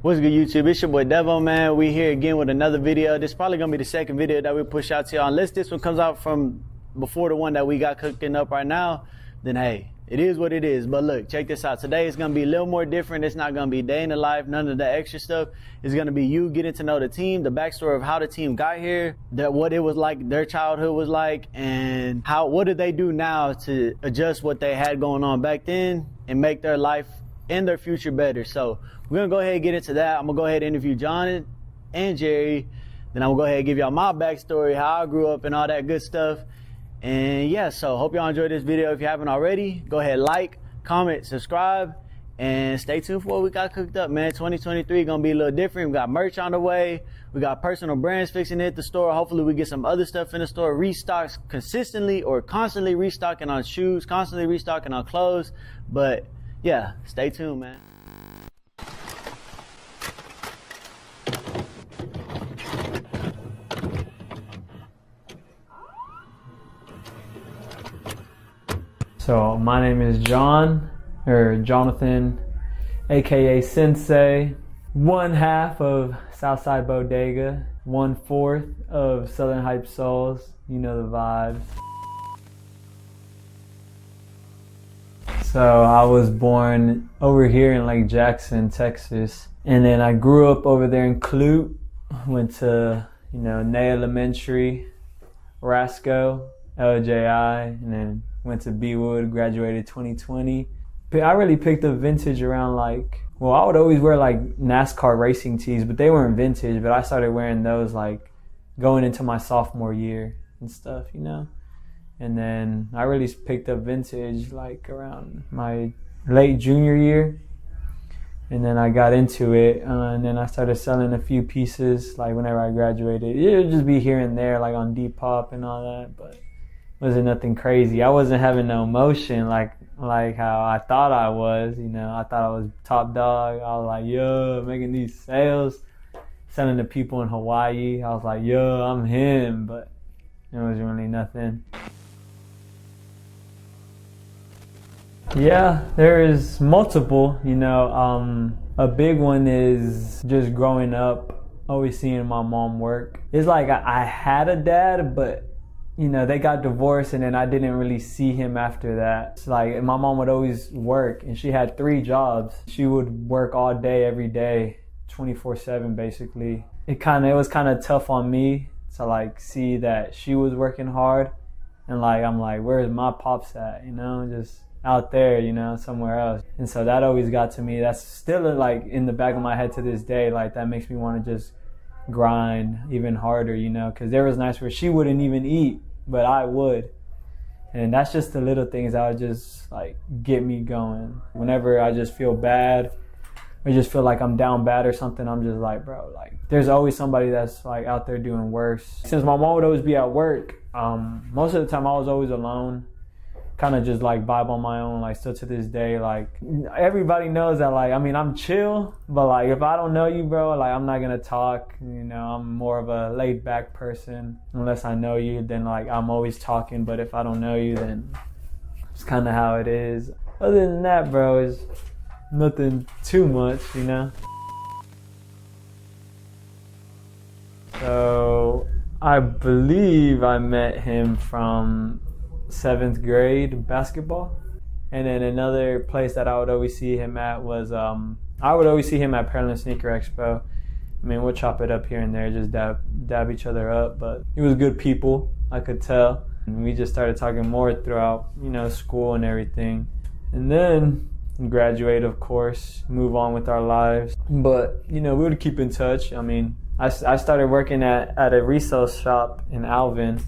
What's good, YouTube? It's your boy Devon, man. We here again with another video. This is probably gonna be the second video that we push out to y'all. Unless this one comes out from before the one that we got cooking up right now, then hey, it is what it is. But look, check this out. Today is gonna be a little more different. It's not gonna be day in the life, none of the extra stuff. It's gonna be you getting to know the team, the backstory of how the team got here, what it was like, their childhood was like, and what did they do now to adjust what they had going on back then and make their life and their future better. So we're gonna go ahead and get into that. I'm gonna go ahead and interview John and Jerry. Then I'm gonna go ahead and give y'all my backstory, how I grew up and all that good stuff. And yeah, so hope y'all enjoyed this video. If you haven't already, go ahead, like, comment, subscribe, and stay tuned for what we got cooked up, man. 2023 gonna be a little different. We got merch on the way. We got personal brands fixing to hit the store. Hopefully we get some other stuff in the store. Restocks consistently or constantly restocking on shoes, constantly restocking on clothes. But yeah, stay tuned, man. So my name is Jonathan, aka Sensei, one half of Southside Bodega, 1/4 of Southern Hype Souls. You know the vibes. So I was born over here in Lake Jackson, Texas, and then I grew up over there in Clute. Went to Ney Elementary, Rasco, LJI, and then went to B-Wood, graduated 2020. I really picked up vintage around I would always wear NASCAR racing tees, but they weren't vintage, but I started wearing those going into my sophomore year and stuff, And then I really picked up vintage around my late junior year. And then I got into it, and then I started selling a few pieces whenever I graduated. It would just be here and there on Depop and all that, but wasn't nothing crazy. I wasn't having no emotion like how I thought I was. I thought I was top dog. I was like, yo, making these sales, selling to people in Hawaii. I was like, yo, I'm him, but it was really nothing. Yeah, there is multiple. A big one is just growing up, always seeing my mom work. It's like I had a dad, but they got divorced, and then I didn't really see him after that. It's my mom would always work, and she had 3 jobs. She would work all day, every day, 24/7 basically. It was kind of tough on me to see that she was working hard, and I'm like, where's my pops at? Just out there, somewhere else. And so that always got to me. That's still in the back of my head to this day. That makes me want to just grind even harder, because there was nights where she wouldn't even eat, but I would. And that's just the little things that would just get me going. Whenever I just feel bad or just feel like I'm down bad or something, I'm just bro, there's always somebody that's out there doing worse. Since my mom would always be at work, most of the time I was always alone, kind of just vibe on my own, still to this day. Everybody knows that I'm chill, but if I don't know you, bro, I'm not gonna talk. I'm more of a laid back person. Unless I know you, then I'm always talking, but if I don't know you, then it's kind of how it is. Other than that, bro, it's nothing too much, So I believe I met him from 7th grade basketball. And then another place that I would always see him at was I would always see him at Pearland Sneaker Expo. I mean, we'll chop it up here and there, just dab each other up, but he was good people, I could tell. And we just started talking more throughout school and everything. And then graduate, of course, move on with our lives, but we would keep in touch. I mean, I started working at a resale shop in Alvin.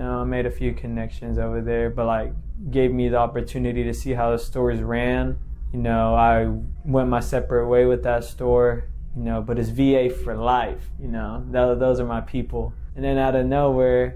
I made a few connections over there, but gave me the opportunity to see how the stores ran. I went my separate way with that store, but it's VA for life, those are my people. And then out of nowhere,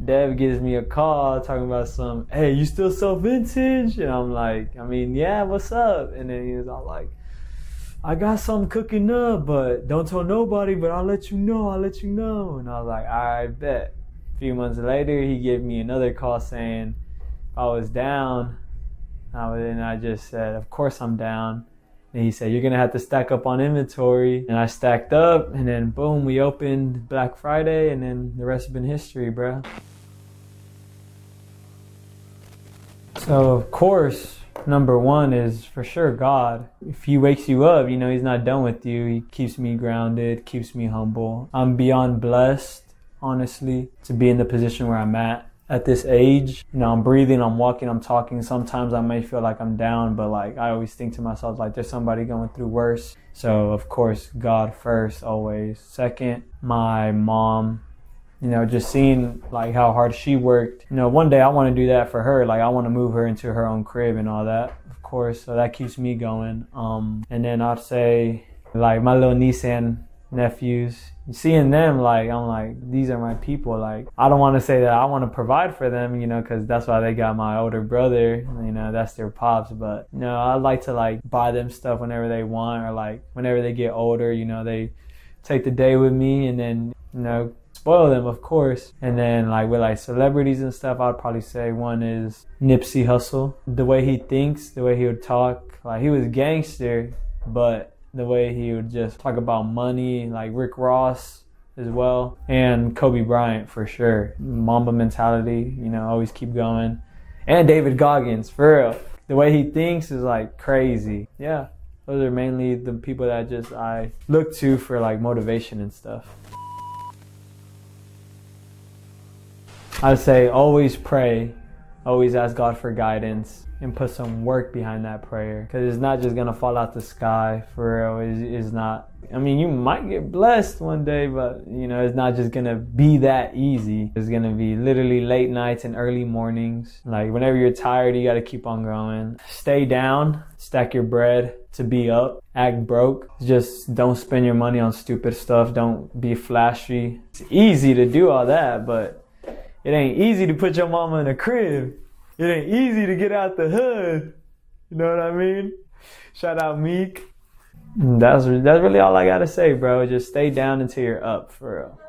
Dev gives me a call talking about hey, you still sell vintage? And I'm like, yeah, what's up? And then he was all like, I got something cooking up, but don't tell nobody, but I'll let you know. And I was like, all right, bet. A few months later, he gave me another call saying if I was down. And I just said, of course I'm down. And he said, you're going to have to stack up on inventory. And I stacked up, and then boom, we opened Black Friday, and then the rest has been history, bro. So, of course, number one is for sure God. If he wakes you up, you know, he's not done with you. He keeps me grounded, keeps me humble. I'm beyond blessed, honestly, to be in the position where I'm at this age. You know, I'm breathing, I'm walking, I'm talking. Sometimes I may feel like I'm down, but like I always think to myself, like there's somebody going through worse. So of course, God first, always. Second, my mom, you know, just seeing like how hard she worked. You know, one day I want to do that for her. Like I want to move her into her own crib and all that, of course. So that keeps me going. And then I'd say like my little niece and nephews, seeing them, like I'm like, these are my people. Like I don't want to say that I want to provide for them, you know, because that's why they got my older brother, you know, that's their pops. But you know, I like to like buy them stuff whenever they want, or like whenever they get older, you know, they take the day with me, and then, you know, spoil them, of course. And then like with like celebrities and stuff, I'd probably say one is Nipsey Hussle. The way he thinks, the way he would talk, like he was gangster, but the way he would just talk about money, like Rick Ross as well, and Kobe Bryant for sure. Mamba mentality, you know, always keep going. And David Goggins, for real. The way he thinks is like crazy. Yeah, those are mainly the people that just I look to for like motivation and stuff. I'd say always pray, always ask God for guidance, and put some work behind that prayer, because it's not just gonna fall out the sky. For real, it's not. I mean, you might get blessed one day, but you know, it's not just gonna be that easy. It's gonna be literally late nights and early mornings. Like whenever you're tired, you gotta keep on going. Stay down, stack your bread to be up, act broke. Just don't spend your money on stupid stuff. Don't be flashy. It's easy to do all that, but it ain't easy to put your mama in a crib. It ain't easy to get out the hood. You know what I mean? Shout out Meek. That's really all I gotta say, bro. Just stay down until you're up, for real.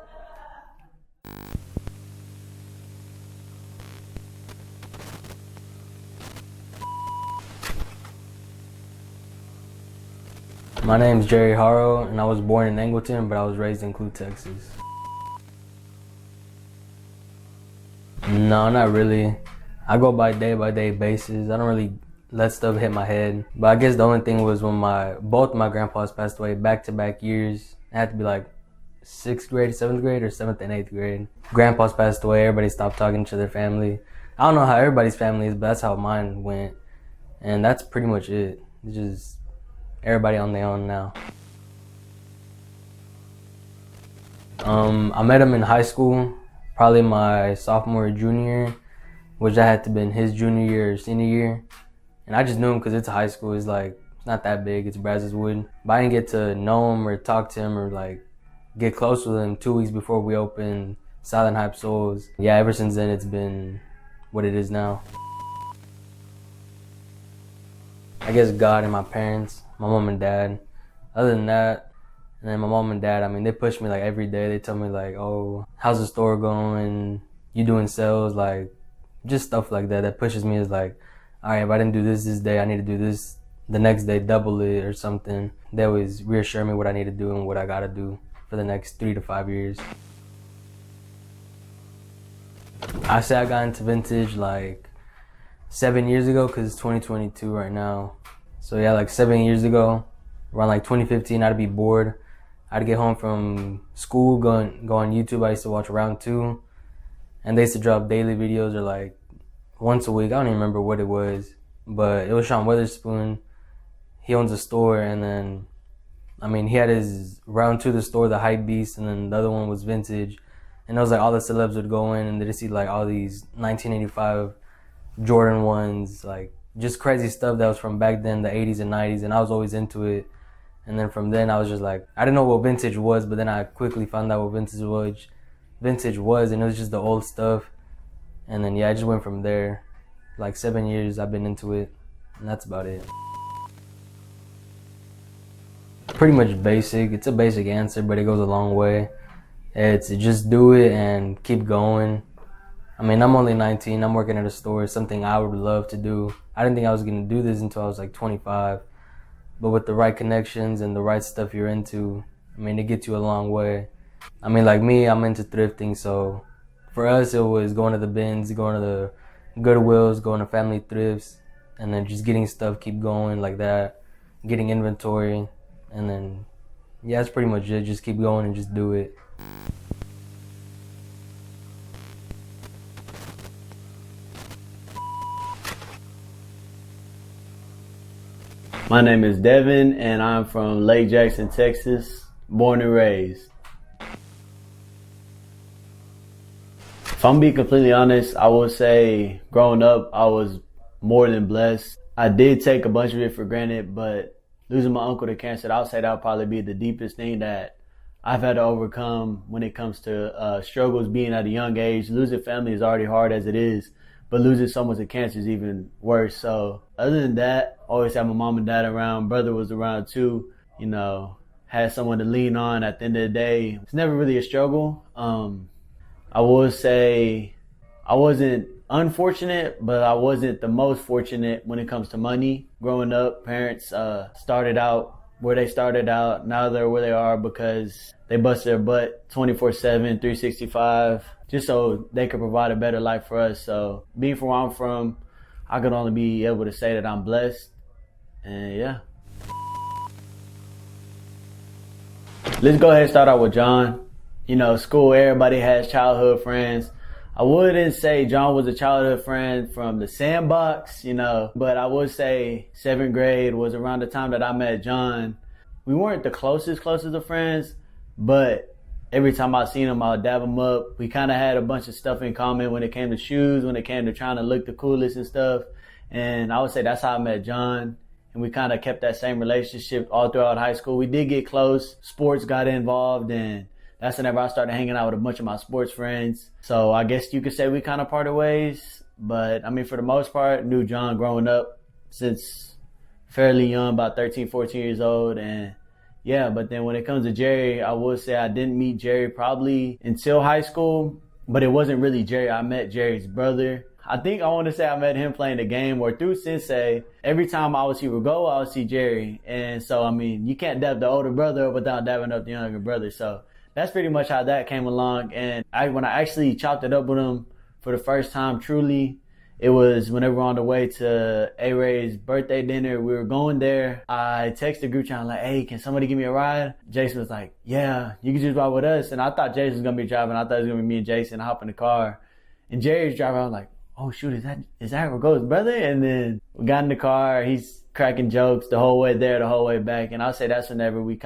My name's Jerry Harrow, and I was born in Angleton, but I was raised in Clue, Texas. No, not really. I go by day basis. I don't really let stuff hit my head. But I guess the only thing was when both my grandpas passed away back-to-back years. It had to be like 6th grade, 7th grade, or 7th and 8th grade. Grandpas passed away, everybody stopped talking to their family. I don't know how everybody's family is, but that's how mine went. And that's pretty much it. It's just everybody on their own now. I met him in high school, probably my sophomore or junior year, which that had to been his junior year or senior year. And I just knew him because it's high school. It's like, it's not that big. It's Brazos Wood. But I didn't get to know him or talk to him or like get close with him 2 weeks before we opened Silent Hype Souls. Yeah, ever since then, it's been what it is now. I guess God and my parents, my mom and dad. Other than that, and then my mom and dad, I mean, they push me like every day. They tell me like, oh, how's the store going? You doing sales? Like, just stuff like that. That pushes me is like, all right, if I didn't do this day, I need to do this the next day, double it or something. They always reassure me what I need to do and what I gotta do for the next 3 to 5 years. I say I got into vintage like 7 years ago because it's 2022 right now. So yeah, like 7 years ago, around like 2015, I'd be bored. I'd get home from school, go on YouTube. I used to watch Round 2. And they used to drop daily videos or like once a week. I don't even remember what it was, but it was Sean Weatherspoon. He owns a store, and then, I mean, he had his Round 2 the store, the Hype Beast, and then the other one was Vintage. And it was like all the celebs would go in and they'd see like all these 1985 Jordan 1s, like just crazy stuff that was from back then, the 80s and 90s, and I was always into it. And then from then I was just like, I didn't know what vintage was, but then I quickly found out what vintage was, and it was just the old stuff. And then yeah, I just went from there. Like 7 years I've been into it, and that's about it. Pretty much basic. It's a basic answer, but it goes a long way. It's just do it and keep going. I mean, I'm only 19, I'm working at a store. It's something I would love to do. I didn't think I was gonna do this until I was like 25. but with the right connections and the right stuff you're into, I mean, it gets you a long way. I mean, like me, I'm into thrifting, so for us, it was going to the bins, going to the Goodwills, going to family thrifts, and then just getting stuff, keep going like that, getting inventory, and then, yeah, that's pretty much it. Just keep going and just do it. My name is Devon, and I'm from Lake Jackson, Texas, born and raised. If I'm being completely honest, I would say growing up, I was more than blessed. I did take a bunch of it for granted, but losing my uncle to cancer, I would say that would probably be the deepest thing that I've had to overcome when it comes to struggles being at a young age. Losing family is already hard as it is, but losing someone to cancer is even worse. So other than that, always had my mom and dad around. Brother was around too, you know, had someone to lean on. At the end of the day, it's never really a struggle. I would say I wasn't unfortunate, but I wasn't the most fortunate when it comes to money. Growing up, parents started out where they started out. Now they're where they are because they bust their butt 24/7, 365, just so they could provide a better life for us. So being from where I'm from, I could only be able to say that I'm blessed. And yeah. Let's go ahead and start out with John. You know, school, everybody has childhood friends. I wouldn't say John was a childhood friend from the sandbox, you know, but I would say 7th grade was around the time that I met John. We weren't the closest of friends, but every time I seen him, I would dab him up. We kind of had a bunch of stuff in common when it came to shoes, when it came to trying to look the coolest and stuff. And I would say that's how I met John. And we kind of kept that same relationship all throughout high school. We did get close. Sports got involved, and that's whenever I started hanging out with a bunch of my sports friends. So I guess you could say we kind of parted ways. But I mean, for the most part, knew John growing up since fairly young, about 13, 14 years old. And yeah, but then when it comes to Jerry, I would say I didn't meet Jerry probably until high school, but it wasn't really Jerry. I met Jerry's brother. I think I want to say I met him playing the game or through Sensei. Every time I would see Rago, I would see Jerry. And so, I mean, you can't dab the older brother without dabbing up the younger brother. So that's pretty much how that came along. And when I actually chopped it up with him for the first time, truly, it was whenever we were on the way to A-Ray's birthday dinner. We were going there. I texted the group chat, like, hey, can somebody give me a ride? Jason was like, yeah, you can just ride with us. And I thought Jason was going to be driving. I thought it was going to be me and Jason. I hop in the car. And Jerry's driving. I was like, oh, shoot, is that Rago's brother? And then we got in the car. He's cracking jokes the whole way there, the whole way back. And I'll say that's whenever we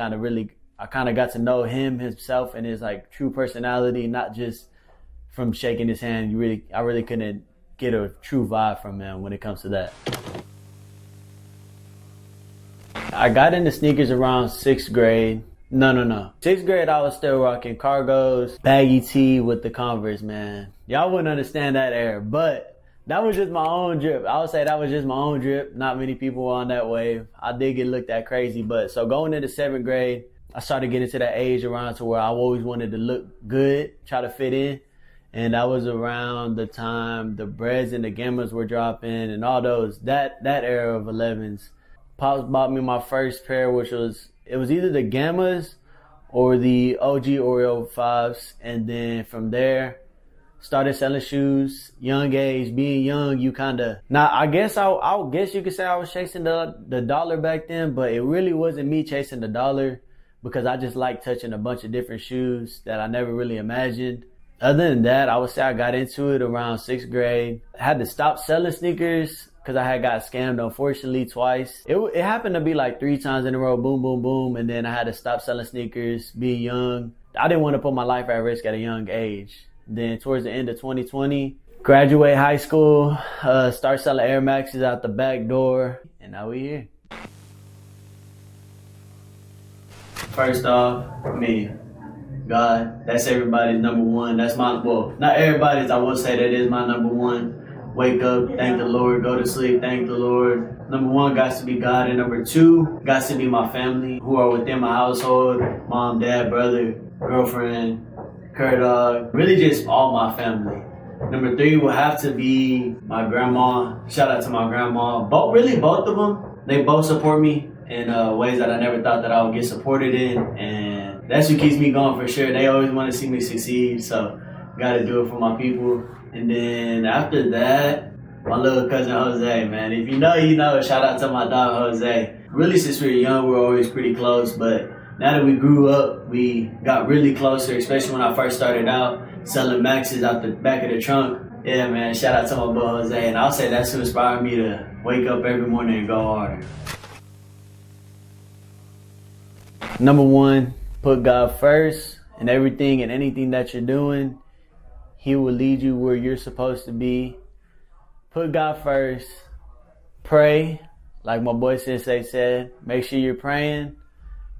I kind of got to know him, himself, and his like true personality, not just from shaking his hand. I really couldn't get a true vibe from him when it comes to that. I got into sneakers around 6th grade. No. 6th grade, I was still rocking cargos, baggy tee with the Converse, man. Y'all wouldn't understand that era, but that was just my own drip. I would say that was just my own drip. Not many people were on that wave. I did get looked at crazy, but so going into 7th grade, I started getting to that age around to where I always wanted to look good, try to fit in. And that was around the time the Breads and the Gammas were dropping and all those, that era of 11s. Pops bought me my first pair, which was either the Gammas or the OG Oreo 5s. And then from there, started selling shoes, young age. Being young, you kind of, I guess you could say I was chasing the dollar back then, but it really wasn't me chasing the dollar because I just like touching a bunch of different shoes that I never really imagined. Other than that, I would say I got into it around 6th grade. I had to stop selling sneakers because I had got scammed, unfortunately, twice. It happened to be like 3 times in a row, boom, boom, boom. And then I had to stop selling sneakers, being young. I didn't want to put my life at risk at a young age. Then towards the end of 2020, graduate high school, start selling Air Maxes out the back door. And now we here. First off, me. God, that's everybody's number one. That's not everybody's, I will say that is my number one. Wake up, thank the Lord, go to sleep, thank the Lord. Number one got to be God, and number 2 got to be my family who are within my household. Mom, dad, brother, girlfriend, dog, really just all my family. Number 3 will have to be my grandma. Shout out to my grandma. Both of them, they both support me. in ways that I never thought that I would get supported in, and that's what keeps me going for sure. They always want to see me succeed, so gotta do it for my people. And then after that, my little cousin Jose, man. If you know, you know. Shout out to my dog Jose. Really, since we were young, we were always pretty close, but now that we grew up, we got really closer, especially when I first started out selling Maxes out the back of the trunk. Yeah, man, shout out to my boy Jose, and I'll say that's who inspired me to wake up every morning and go harder. Number one, put God first in everything and anything that you're doing. He will lead you where you're supposed to be. Put God first. Pray, like my boy Sensei said. Make sure you're praying.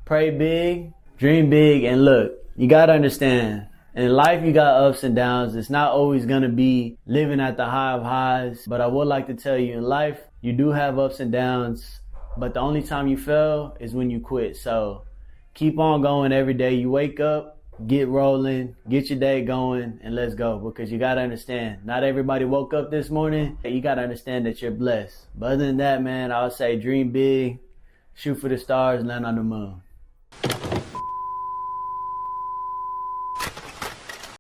Pray big, dream big, and look, you gotta understand, in life you got ups and downs. It's not always gonna be living at the high of highs, but I would like to tell you, in life, you do have ups and downs, but the only time you fail is when you quit. So keep on going every day. You wake up, get rolling, get your day going, and let's go. Because you gotta understand, not everybody woke up this morning. You gotta understand that you're blessed. But other than that, man, I would say dream big, shoot for the stars, land on the moon.